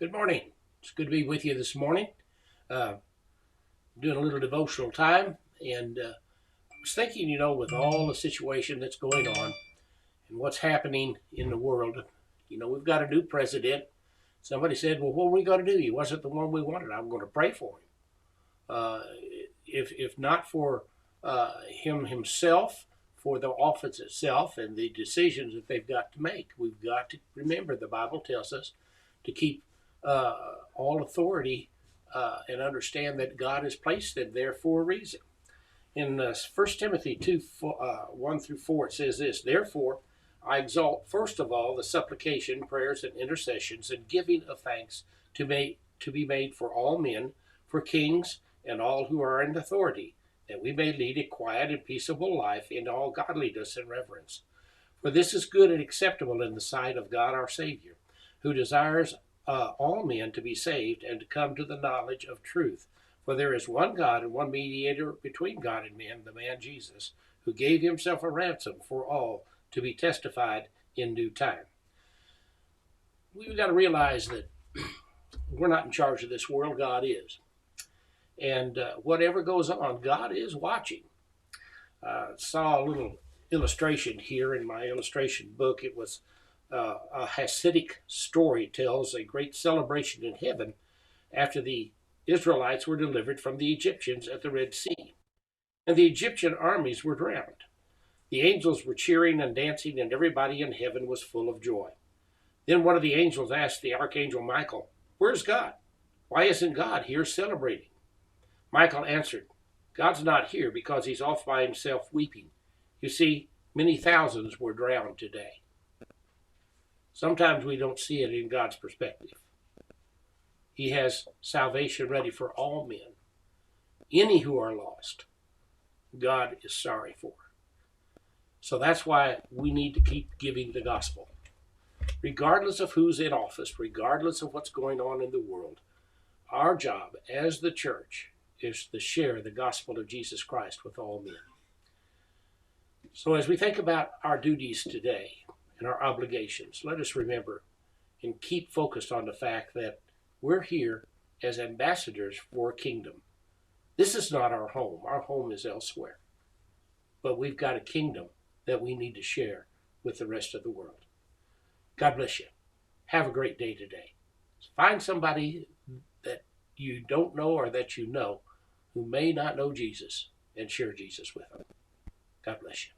Good morning. It's good to be with you this morning. Uh, Doing a little devotional time, and I was thinking, with all the situation that's going on and what's happening in the world, we've got a new president. Somebody said, "Well, what are we going to do? He wasn't the one we wanted. I'm going to pray for him." Uh, if not for him himself, for the office itself and the decisions that they've got to make, we've got to remember the Bible tells us to keep all authority and understand that God has placed them there for a reason. In 1 Timothy 2, 1 through 4, it says this: "Therefore, I exalt first of all the supplication, prayers, and intercessions, and giving of thanks to be made for all men, for kings, and all who are in authority, that we may lead a quiet and peaceable life in all godliness and reverence. For this is good and acceptable in the sight of God our Savior, who desires all men to be saved and to come to the knowledge of truth. For there is one God and one mediator between God and men, the man Jesus, who gave himself a ransom for all, to be testified in due time." We've got to realize that we're not in charge of this world. God is. And whatever goes on, God is watching. Saw a little illustration here in my illustration book. It was a Hasidic story, tells a great celebration in heaven after the Israelites were delivered from the Egyptians at the Red Sea, and the Egyptian armies were drowned. The angels were cheering and dancing, and everybody in heaven was full of joy. Then one of the angels asked the archangel Michael, "Where's God? Why isn't God here celebrating?" Michael answered, "God's not here because he's off by himself weeping. You see, many thousands were drowned today." Sometimes we don't see it in God's perspective. He has salvation ready for all men. Any who are lost, God is sorry for. So that's why we need to keep giving the gospel. Regardless of who's in office, regardless of what's going on in the world, our job as the church is to share the gospel of Jesus Christ with all men. So as we think about our duties today and our obligations, let us remember and keep focused on the fact that we're here as ambassadors for a kingdom. This is not our home. Our home is elsewhere. But we've got a kingdom that we need to share with the rest of the world. God bless you. Have a great day today. Find somebody that you don't know or that you know who may not know Jesus and share Jesus with them. God bless you.